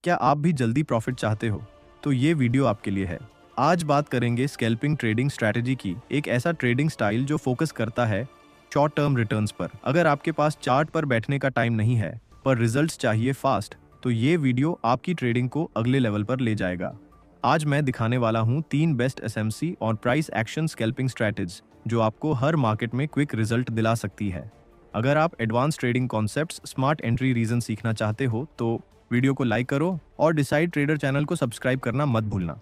क्या आप भी जल्दी प्रॉफिट चाहते हो? तो ये वीडियो आपके लिए है। आज बात करेंगे स्कैल्पिंग ट्रेडिंग स्ट्रैटेजी की, एक ऐसा ट्रेडिंग स्टाइल जो फोकस करता है शॉर्ट टर्म रिटर्न्स पर। अगर आपके पास चार्ट पर बैठने का टाइम नहीं है, पर रिजल्ट्स चाहिए फास्ट, तो ये वीडियो आपकी ट्रेडिंग को अगले लेवल पर ले जाएगा। आज मैं दिखाने वाला हूँ 3 बेस्ट एसएमसी और प्राइस एक्शन स्कैल्पिंग स्ट्रैटेजीज जो आपको हर मार्केट में क्विक रिजल्ट दिला सकती है। अगर आप advance trading concepts, smart entry reason सीखना चाहते हो तो वीडियो को लाइक करो और डिसाइड ट्रेडर चैनल को सब्सक्राइब करना मत भूलना।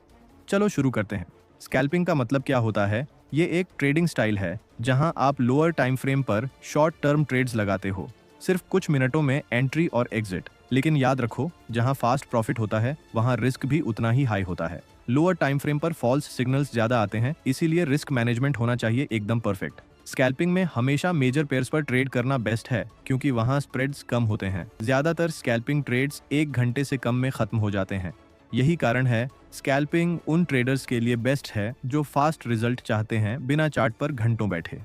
चलो शुरू करते हैं। स्कैल्पिंग का मतलब क्या होता है? ये एक ट्रेडिंग स्टाइल है जहां आप लोअर टाइम फ्रेम पर शॉर्ट टर्म ट्रेड्स लगाते हो, सिर्फ कुछ मिनटों में एंट्री और एग्जिट। लेकिन याद रखो, जहां फास्ट प्रॉफिट होता है वहां रिस्क भी उतना ही हाई होता है। लोअर टाइम फ्रेम पर फॉल्स सिग्नल्स ज्यादा आते हैं, इसीलिए रिस्क मैनेजमेंट होना चाहिए एकदम परफेक्ट। स्कैल्पिंग में हमेशा मेजर पेयर्स पर ट्रेड करना बेस्ट है क्योंकि वहां स्प्रेड्स कम होते हैं। ज्यादातर स्कैल्पिंग ट्रेड्स 1 घंटे से कम में खत्म हो जाते हैं। यही कारण है स्कैल्पिंग उन ट्रेडर्स के लिए बेस्ट है जो फास्ट रिजल्ट चाहते हैं बिना चार्ट पर घंटों बैठे।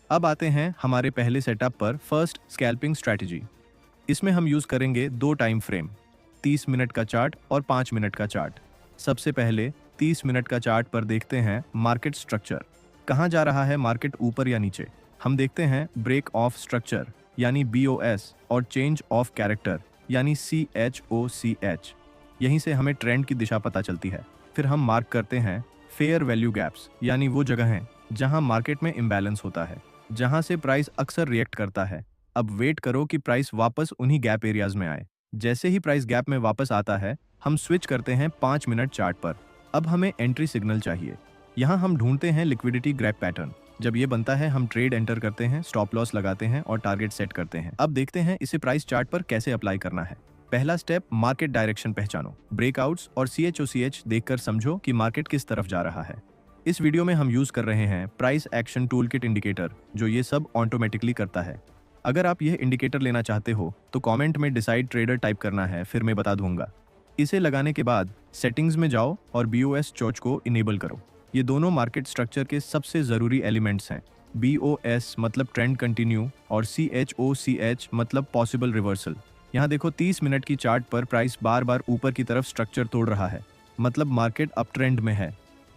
अब आते हैं हमारे पहले सेटअप पर, फर्स्ट स्कैल्पिंग स्ट्रैटेजी। इसमें हम यूज करेंगे 2 टाइम फ्रेम, 30 मिनट का चार्ट और 5 मिनट का चार्ट। सबसे पहले 30 मिनट का चार्ट पर देखते हैं मार्केट स्ट्रक्चर। कहाँ जा रहा है मार्केट, ऊपर या नीचे? हम देखते हैं ब्रेक ऑफ स्ट्रक्चर यानी BOS और चेंज ऑफ कैरेक्टर यानी CHOCH। यहीं से हमें ट्रेंड की दिशा पता चलती है। फिर हम मार्क करते हैं फेयर वैल्यू गैप्स यानी वो जगह हैं जहां मार्केट में इम्बैलेंस होता है, जहां से प्राइस अक्सर रिएक्ट करता है। अब वेट करो कि प्राइस वापस उन्हीं गैप एरियाज में आए। जैसे ही प्राइस गैप में वापस आता है, हम स्विच करते हैं 5 मिनट चार्ट पर। अब हमें एंट्री सिग्नल चाहिए। यहाँ हम ढूंढते हैं लिक्विडिटी ग्रैब पैटर्न। जब ये बनता है हम ट्रेड एंटर करते हैं, स्टॉप लॉस लगाते हैं और टारगेट सेट करते हैं। अब देखते हैं इसे प्राइस चार्ट पर कैसे अप्लाई करना है। पहला स्टेप, मार्केट डायरेक्शन पहचानो। ब्रेकआउट्स और CHOCH देखकर समझो कि मार्केट किस तरफ जा रहा है। इस वीडियो में हम यूज कर रहे हैं प्राइस एक्शन टूलकिट इंडिकेटर, जो ये सब ऑटोमेटिकली करता है। अगर आप यह इंडिकेटर लेना चाहते हो तो कमेंट में डिसाइड ट्रेडर टाइप करना है, फिर मैं बता दूंगा। इसे लगाने के बाद सेटिंग्स में जाओ और BOS चोच को इनेबल करो। ये दोनों मार्केट स्ट्रक्चर के सबसे जरूरी एलिमेंट्स हैं। BOS मतलब ट्रेंड कंटिन्यू और CHOCH मतलब पॉसिबल रिवर्सल। यहाँ देखो 30 मिनट की चार्ट पर प्राइस बार बार ऊपर की तरफ स्ट्रक्चर तोड़ रहा है, मतलब मार्केट अप ट्रेंड में है।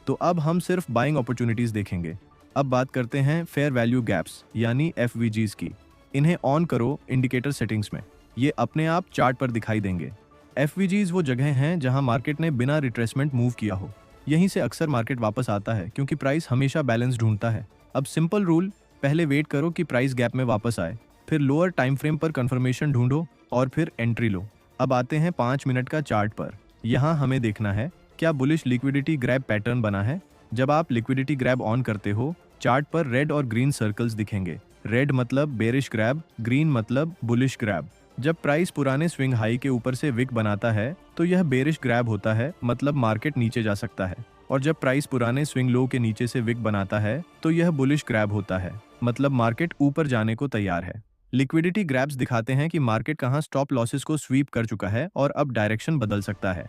तो अब हम सिर्फ बाइंग अपॉर्चुनिटीज देखेंगे। अब बात करते हैं फेयर वैल्यू गैप्स यानी FVGs की। इन्हें ऑन करो इंडिकेटर सेटिंग्स में, ये अपने आप चार्ट पर दिखाई देंगे। FVGs वो जगह हैं जहां मार्केट ने बिना रिट्रेसमेंट मूव किया हो। यहीं से अक्सर मार्केट वापस आता है क्योंकि प्राइस हमेशा बैलेंस ढूंढता है। अब सिंपल रूल, पहले वेट करो कि प्राइस गैप में वापस आए, फिर लोअर टाइम फ्रेम पर कंफर्मेशन ढूंढो और फिर एंट्री लो। अब आते हैं 5 मिनट का चार्ट पर। यहाँ हमें देखना है क्या बुलिश लिक्विडिटी ग्रैब पैटर्न बना है। जब आप लिक्विडिटी ग्रैब ऑन करते हो, चार्ट पर रेड और ग्रीन सर्कल्स दिखेंगे। रेड मतलब बेरिश ग्रैब, ग्रीन मतलब बुलिश ग्रैब। जब प्राइस पुराने स्विंग हाई के ऊपर से विक बनाता है तो यह बेरिश ग्रैब होता है, मतलब मार्केट नीचे जा सकता है। और जब प्राइस पुराने स्विंग लो के नीचे से विक बनाता है तो यह बुलिश ग्रैब होता है, मतलब मार्केट ऊपर जाने को तैयार है। लिक्विडिटी ग्रैब्स दिखाते हैं कि मार्केट कहां स्टॉप लॉसेस को स्वीप कर चुका है और अब डायरेक्शन बदल सकता है।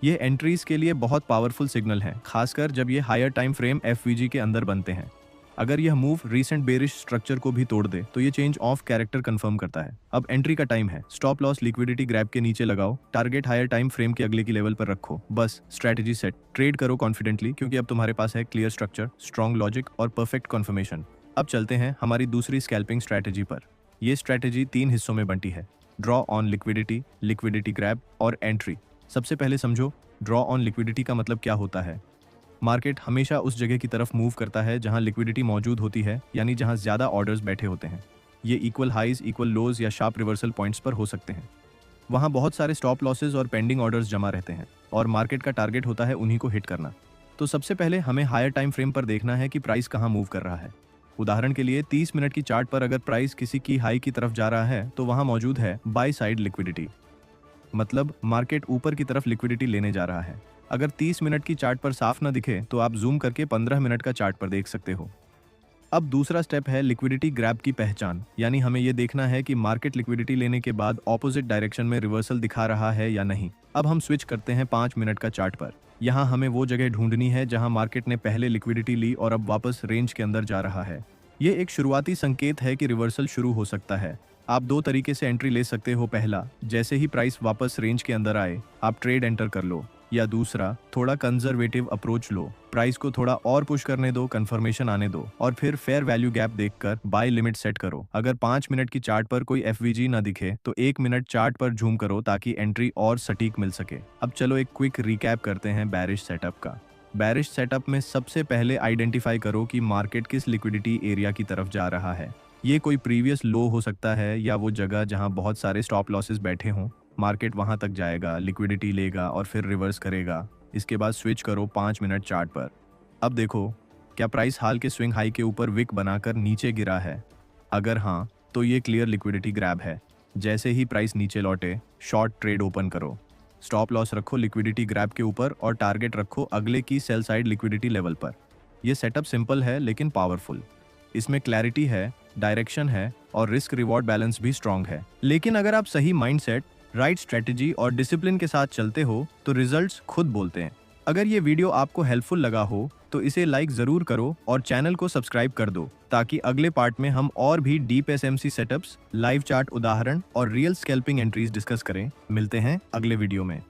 ये एंट्रीज के लिए बहुत पावरफुल सिग्नल है, खासकर जब ये हायर टाइम फ्रेम FVG के अंदर बनते हैं। अगर यह मूव रीसेंट बेरिश स्ट्रक्चर को भी तोड़ दे तो ये चेंज ऑफ कैरेक्टर कंफर्म करता है। अब एंट्री का टाइम है। स्टॉप लॉस लिक्विडिटी ग्रैब के नीचे लगाओ, टारगेट हायर टाइम फ्रेम के अगले की लेवल पर रखो। बस स्ट्रैटेजी सेट, ट्रेड करो कॉन्फिडेंटली क्योंकि अब तुम्हारे पास है क्लियर स्ट्रक्चर, स्ट्रॉन्ग लॉजिक और परफेक्ट कन्फर्मेशन। अब चलते हैं हमारी दूसरी स्कैल्पिंग स्ट्रैटेजी पर। यह स्ट्रैटेजी 3 हिस्सों में बंटी है, draw on liquidity, liquidity grab और एंट्री। सबसे पहले समझो ड्रॉ ऑन लिक्विडिटी का मतलब क्या होता है। मार्केट हमेशा उस जगह की तरफ मूव करता है जहां लिक्विडिटी मौजूद होती है, यानी जहां ज्यादा ऑर्डर्स बैठे होते हैं। ये इक्वल हाइज, इक्वल लोज या शार्प रिवर्सल पॉइंट्स पर हो सकते हैं। वहां बहुत सारे स्टॉप लॉसेस और पेंडिंग ऑर्डर्स जमा रहते हैं और मार्केट का टारगेट होता है उन्हीं को हिट करना। तो सबसे पहले हमें हायर टाइम फ्रेम पर देखना है कि प्राइस कहाँ मूव कर रहा है। उदाहरण के लिए 30 मिनट की चार्ट पर अगर प्राइस किसी की हाई की तरफ जा रहा है तो वहां मौजूद है बाय साइड लिक्विडिटी, मतलब मार्केट ऊपर की तरफ लिक्विडिटी लेने जा रहा है। अगर 30 मिनट की चार्ट पर साफ ना दिखे तो आप जूम करके 15 मिनट का चार्ट पर देख सकते हो। अब दूसरा स्टेप है लिक्विडिटी ग्रैब की पहचान, यानी हमें यह देखना है कि मार्केट लिक्विडिटी लेने के बाद ऑपोजिट डायरेक्शन में रिवर्सल दिखा रहा है या नहीं। अब हम स्विच करते हैं 5 मिनट का चार्ट पर। यहाँ हमें वो जगह ढूंढनी है जहाँ मार्केट ने पहले लिक्विडिटी ली और अब वापस रेंज के अंदर जा रहा है। ये एक शुरुआती संकेत है कि रिवर्सल शुरू हो सकता है। आप दो तरीके से एंट्री ले सकते हो। पहला, जैसे ही प्राइस वापस रेंज के अंदर आए आप ट्रेड एंटर कर लो, या दूसरा, थोड़ा कंजर्वेटिव अप्रोच लो, प्राइस को थोड़ा और पुश करने दो, कंफर्मेशन आने दो और फिर फेयर वैल्यू गैप देखकर बाय लिमिट सेट करो। अगर 5 मिनट की चार्ट पर कोई एफवीजी ना दिखे तो 1 मिनट चार्ट पर जूम करो ताकि एंट्री और सटीक मिल सके। अब चलो एक क्विक रिकैप करते हैं बैरिश सेटअप का। बैरिश सेटअप में सबसे पहले आइडेंटिफाई करो कि मार्केट किस लिक्विडिटी एरिया की तरफ जा रहा है। ये कोई प्रीवियस लो हो सकता है या वो जगह जहां बहुत सारे स्टॉप लॉसेस बैठे हों। मार्केट वहां तक जाएगा, लिक्विडिटी लेगा और फिर रिवर्स करेगा। इसके बाद स्विच करो 5 मिनट चार्ट पर। अब देखो, क्या प्राइस हाल के स्विंग हाई के ऊपर विक बनाकर नीचे गिरा है? अगर हाँ, तो ये क्लियर लिक्विडिटी ग्रैब है। जैसे ही प्राइस नीचे लौटे, शॉर्ट ट्रेड ओपन करो। स्टॉप लॉस रखो लिक्विडिटी ग्रैब के ऊपर और टारगेट रखो अगले की सेल साइड लिक्विडिटी लेवल पर। यह सेटअप सिंपल है लेकिन पावरफुल। इसमें क्लैरिटी है, डायरेक्शन है और रिस्क रिवॉर्ड बैलेंस भी स्ट्रांग है। लेकिन अगर आप सही माइंडसेट, राइट स्ट्रेटेजी और डिसिप्लिन के साथ चलते हो तो रिजल्ट्स खुद बोलते हैं। अगर ये वीडियो आपको हेल्पफुल लगा हो तो इसे लाइक जरूर करो और चैनल को सब्सक्राइब कर दो ताकि अगले पार्ट में हम और भी deep SMC setups, live chart उदाहरण और रियल स्कैल्पिंग एंट्रीज डिस्कस करें। मिलते हैं अगले वीडियो में।